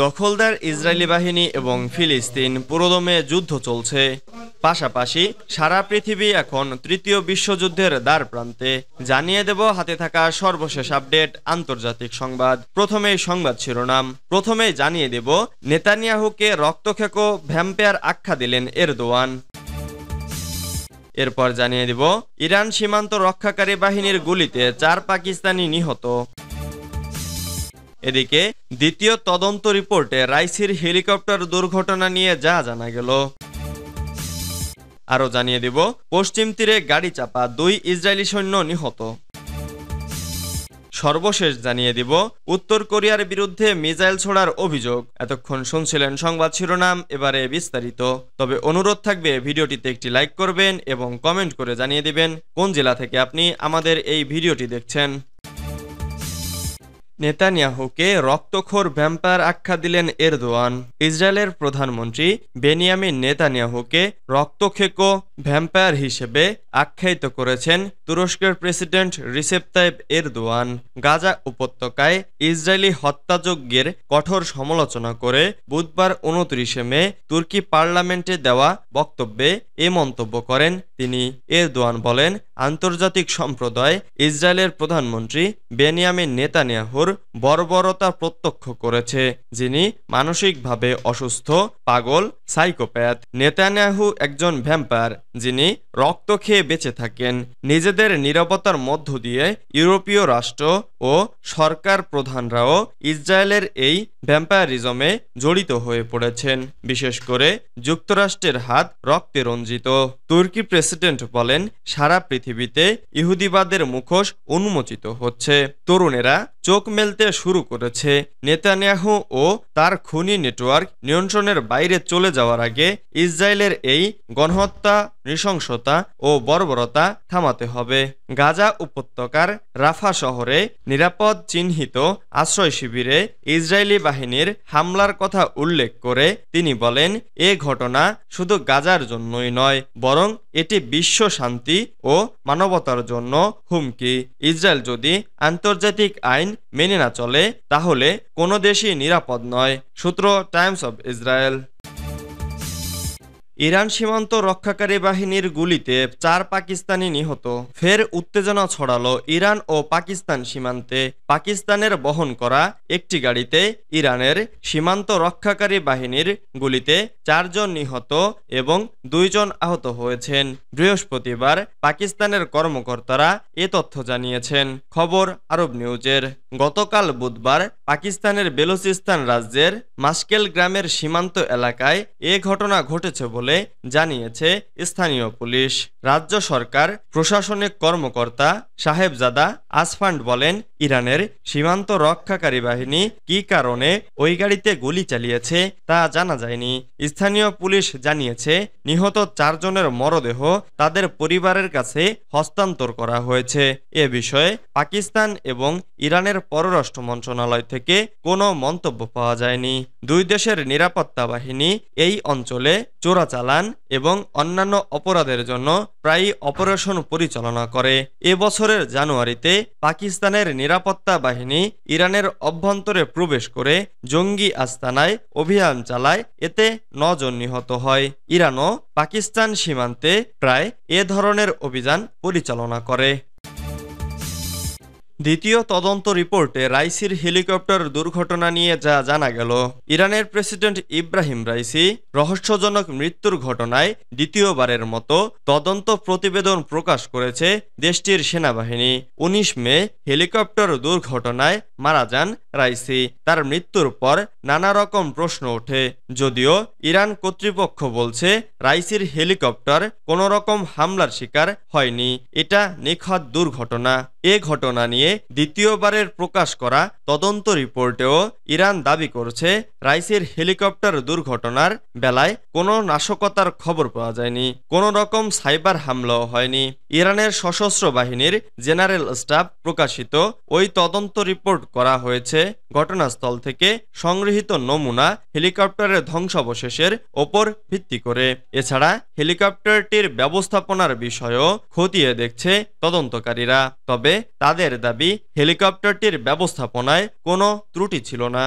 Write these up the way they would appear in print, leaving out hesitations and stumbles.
দখলদার ইসরায়েলি বাহিনী এবং ফিলিস্তিন পুরোদমে যুদ্ধ চলছে। পাশাপাশি সারা পৃথিবী এখন তৃতীয় বিশ্বযুদ্ধের দ্বার প্রান্তে। জানিয়ে দেব হাতে থাকা সর্বশেষ আপডেট আন্তর্জাতিক সংবাদ। প্রথমেই সংবাদ শিরোনাম। প্রথমেই জানিয়ে দেব নেতানিয়াহুকে রক্তখেকো ভ্যাম্পায়ার আখ্যা দিলেন এরদোয়ান। এরপর জানিয়ে দেব ইরান সীমান্ত রক্ষাকারী বাহিনীর গুলিতে 4 পাকিস্তানি নিহত। এদিকে দ্বিতীয় তদন্ত রিপোর্টে রাইসির হেলিকপ্টার দুর্ঘটনা নিয়ে যা জানা গেল। আরও জানিয়ে দেব পশ্চিম তীরে গাড়ি চাপা 2 ইসরায়েলি সৈন্য নিহত। সর্বশেষ জানিয়ে দিব উত্তর কোরিয়ার বিরুদ্ধে মিসাইল ছোড়ার অভিযোগ। এতক্ষণ শুনছিলেন সংবাদ শিরোনাম, এবারে বিস্তারিত। তবে অনুরোধ থাকবে ভিডিওটিতে একটি লাইক করবেন এবং কমেন্ট করে জানিয়ে দিবেন কোন জেলা থেকে আপনি আমাদের এই ভিডিওটি দেখছেন। নেতানিয়াহুকে রক্তখোর ভ্যাম্পায়ার আখ্যা দিলেন এরদোয়ান। ইসরায়েলের প্রধানমন্ত্রী বেনিয়ামিন নেতানিয়াহুকে রক্তখেকো ভ্যাম্পায়ার হিসেবে আখ্যায়িত করেছেন তুরস্কের president Recep Tayyip Erdogan. Gaza উপত্যকায় ইসরায়েলি হত্যাযজ্ঞের কঠোর সমালোচনা করে বুধবার 29 মে তুর্কি পার্লামেন্টে দেওয়া বক্তব্যে এ মন্তব্য করেন তিনি। এরদোয়ান বলেন, আন্তর্জাতিক সম্প্রদায় ইসরায়েলের প্রধানমন্ত্রী বেনিয়ামিন নেতানিয়াহুর বর্বরতা প্রত্যক্ষ করেছে, যিনি মানসিকভাবে অসুস্থ, পাগল, সাইকোপ্যাথ। নেতানিয়াহু একজন ভ্যাম্পায়ার যিনি রক্ত খেয়ে বেঁচে থাকেন। নিজেদের নীরবতার মধ্য দিয়ে ইউরোপীয় রাষ্ট্র ও সরকার প্রধানরাও ইসরায়েলের এই ভ্যাম্পায়ারিজমে জড়িত হয়ে পড়েছেন। বিশেষ করে যুক্তরাষ্ট্রের হাত রক্তে রঞ্জিত। তুর্কি প্রেসিডেন্ট বলেন, সারা পৃথিবীতে ইহুদিবাদের মুখোশ উন্মোচিত হচ্ছে। তরুণেরা চোখ মেলতে শুরু করেছে। নেতানিয়াহু ও তার খুনি নেটওয়ার্ক নিয়ন্ত্রণের বাইরে চলে যাওয়ার আগে ইসরায়েলের এই গণহত্যা, নৃশংসতা ও বর্বরতা থামাতে হবে। গাজা উপত্যকার রাফা শহরে নিরাপদ চিহ্নিত আশ্রয় শিবিরে ইসরায়েলি বাহিনীর হামলার কথা উল্লেখ করে তিনি বলেন, এ ঘটনা শুধু গাজার জন্যই নয়, বরং এটি বিশ্ব শান্তি ও মানবতার জন্য হুমকি। ইসরায়েল যদি আন্তর্জাতিক আইন মেনে না চলে তাহলে কোনো দেশই নিরাপদ নয়। সূত্র টাইমস অব ইসরায়েল। ইরান সীমান্ত রক্ষাকারী বাহিনীর গুলিতে 4 পাকিস্তানি নিহত। ফের উত্তেজনা ছড়ালো ইরান ও পাকিস্তান সীমান্তে। পাকিস্তানের বহন করা একটি গাড়িতে ইরানের সীমান্ত রক্ষাকারী বাহিনীর গুলিতে 4 জন নিহত এবং 2 জন আহত হয়েছেন। বৃহস্পতিবার পাকিস্তানের কর্মকর্তারা এ তথ্য জানিয়েছেন। খবর আরব নিউজের। গতকাল বুধবার পাকিস্তানের বেলুচিস্তান রাজ্যের মাসকেল গ্রামের সীমান্ত এলাকায় এ ঘটনা ঘটেছে বলে জানিয়েছে স্থানীয় পুলিশ। রাজ্য সরকার প্রশাসনিক কর্মকর্তা সাহেবজাদা আসফান্ড বলেন, ইরানের সীমান্ত রক্ষাকারী বাহিনী কী কারণে ওই গাড়িতে গুলি চালিয়েছে তা জানা যায়নি। স্থানীয় পুলিশ জানিয়েছে, নিহত 4 জনের মরদেহ তাদের পরিবারের কাছে হস্তান্তর করা হয়েছে। এ বিষয়ে পাকিস্তান এবং ইরানের পররাষ্ট্র মন্ত্রণালয় থেকে কোনো মন্তব্য পাওয়া যায়নি। 2 দেশের নিরাপত্তা বাহিনী এই অঞ্চলে চোরাচালান এবং অন্যান্য অপরাধের জন্য প্রায়ই অপারেশন পরিচালনা করে। এ বছরের জানুয়ারিতে পাকিস্তানের নিরাপত্তা বাহিনী ইরানের অভ্যন্তরে প্রবেশ করে জঙ্গি আস্তানায় অভিযান চালায়, এতে 9 জন নিহত হয়। ইরানও পাকিস্তান সীমান্তে প্রায় এ ধরনের অভিযান পরিচালনা করে। দ্বিতীয় তদন্ত রিপোর্টে রাইসির হেলিকপ্টার দুর্ঘটনা নিয়ে যা জানা গেল। ইরানের প্রেসিডেন্ট ইব্রাহিম রাইসি রহস্যজনক মৃত্যুর ঘটনায় দ্বিতীয়বারের মতো তদন্ত প্রতিবেদন প্রকাশ করেছে দেশটির সেনাবাহিনী। 19 মে হেলিকপ্টার দুর্ঘটনায় মারা যান রাইসি। তার মৃত্যুর পর নানা রকম প্রশ্ন ওঠে। যদিও ইরান কর্তৃপক্ষ বলছে রাইসির হেলিকপ্টার কোনো রকম হামলার শিকার হয়নি, এটা নিখুঁত দুর্ঘটনা। এ ঘটনা নিয়ে দ্বিতীয়বারের প্রকাশ করা তদন্ত রিপোর্টেও ইরান দাবি করছে রাইসির হেলিকপ্টার দুর্ঘটনার বেলায় কোনো নাশকতার খবর পাওয়া যায়নি, কোনো রকম সাইবার হামলাও হয়নি। ইরানের সশস্ত্র বাহিনীর জেনারেল স্টাফ প্রকাশিত ওই তদন্ত রিপোর্ট করা হয়েছে ঘটনাস্থল থেকে সংগৃহীত নমুনা হেলিকপ্টারের ধ্বংসাবশেষের ওপর ভিত্তি করে। এছাড়া হেলিকপ্টারটির ব্যবস্থাপনার বিষয়েও খতিয়ে দেখছে তদন্তকারীরা। তবে তাদের দাবি হেলিকপ্টারটির ব্যবস্থাপনায় কোনো ত্রুটি ছিল না।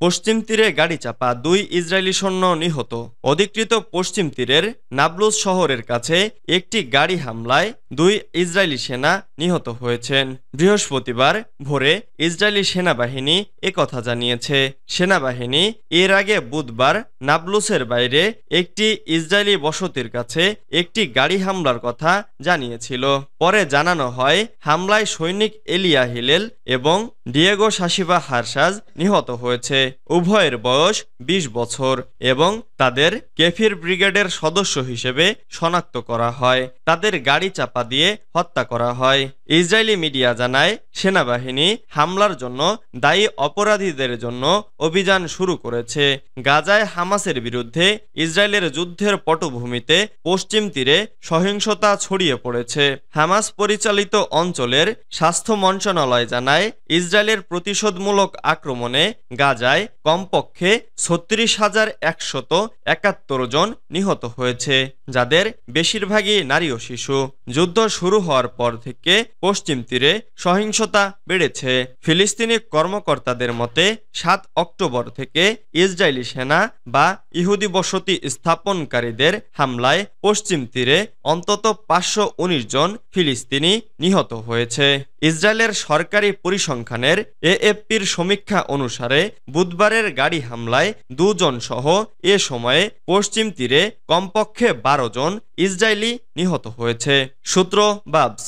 পশ্চিম তীরে গাড়ি চাপা 2 ইসরায়েলি সৈন্য নিহত। অধিকৃত পশ্চিম তীরের নাবলুস শহরের কাছে একটি গাড়ি হামলায় 2 ইসরায়েলি সেনা নিহত হয়েছেন। বৃহস্পতিবার ভোরে ইসরায়েলি সেনাবাহিনী একথা জানিয়েছে। সেনাবাহিনী এর আগে বুধবার নাবলুসের বাইরে একটি ইসরায়েলি বসতির কাছে একটি গাড়ি হামলার কথা জানিয়েছিল। পরে জানানো হয় হামলায় সৈনিক এলিয়া হিলেল এবং ডিয়েগো শাসিবা হারসাজ নিহত হয়েছে। উভয়ের বয়স 20 বছর এবং তাদের কেফির ব্রিগেডের সদস্য হিসেবে শনাক্ত করা হয়। তাদের গাড়ি চাপা দিয়ে হত্যা করা হয়। ইসরায়েলি মিডিয়া জানায় সেনাবাহিনী হামলার জন্য দায়ী অপরাধীদের জন্য অভিযান শুরু করেছে। গাজায় হামাসের বিরুদ্ধে ইসরায়েলের যুদ্ধের পটভূমিতে পশ্চিম তীরে সহিংসতা ছড়িয়ে পড়েছে। হামাস পরিচালিত অঞ্চলের স্বাস্থ্য মন্ত্রণালয় জানায় ইসরায়েলের প্রতিশোধমূলক আক্রমণে গাজায় কমপক্ষে 36,171 জন নিহত হয়েছে, যাদের বেশিরভাগই নারী ও শিশু। যুদ্ধ শুরু হওয়ার পর থেকে পশ্চিম তীরে সহিংসতা বেড়েছে। ফিলিস্তিনি কর্মকর্তাদের মতে 7 অক্টোবর থেকে ইসরায়েলি সেনা বা ইহুদি বসতি স্থাপনকারীদের হামলায় পশ্চিম তীরে অন্তত 519 জন ফিলিস্তিনি নিহত হয়েছে। ইসরায়েলের সরকারি পরিসংখ্যানের এএফপির সমীক্ষা অনুসারে বুধবারের গাড়ি হামলায় 2 জন সহ এ সময়ে পশ্চিম তীরে কমপক্ষে 12 জন ইসরায়েলি নিহত হয়েছে। সূত্র বাবস।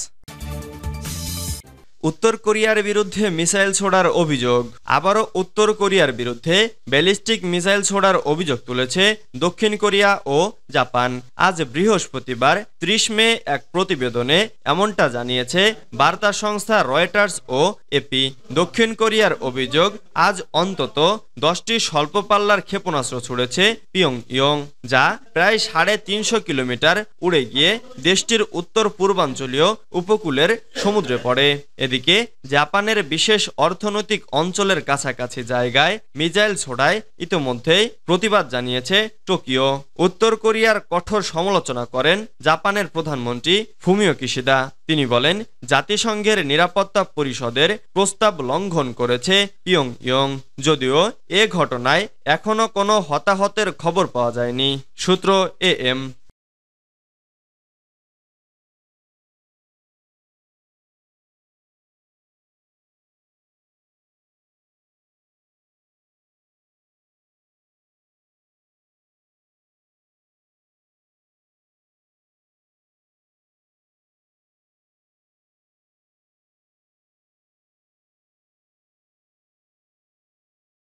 উত্তর কোরিয়ার বিরুদ্ধে মিসাইল ছোড়ার অভিযোগ। আবারও উত্তর কোরিয়ার বিরুদ্ধে ব্যালিস্টিক মিসাইল ছোড়ার অভিযোগ তুলেছে দক্ষিণ কোরিয়া ও জাপান। আজ বৃহস্পতিবার 30 মে এক প্রতিবেদনে এমনটা জানিয়েছে বার্তা সংস্থা রয়টার্স ও এপি। দক্ষিণ কোরিয়ার অভিযোগ, আজ অন্তত 10টি স্বল্প পাল্লার ক্ষেপণাস্ত্র ছুড়েছে পিয়ংইয়ং, যা প্রায় 350 কিলোমিটার উড়ে গিয়ে দেশটির উত্তর পূর্বাঞ্চলীয় উপকূলের সমুদ্রে পড়ে। এদিকে জাপানের বিশেষ অর্থনৈতিক অঞ্চলের কাছাকাছি জায়গায় মিসাইল ছোড়ায় ইতোমধ্যেই প্রতিবাদ জানিয়েছে টোকিও। উত্তর কোরিয়ার কঠোর সমালোচনা করেন জাপানের প্রধানমন্ত্রী ফুমিও কিশিদা। তিনি বলেন, জাতিসংঘের নিরাপত্তা পরিষদের প্রস্তাব লঙ্ঘন করেছে পিয়ংইয়ং। যদিও এ ঘটনায় এখনো কোনো হতাহতের খবর পাওয়া যায়নি। সূত্র AM।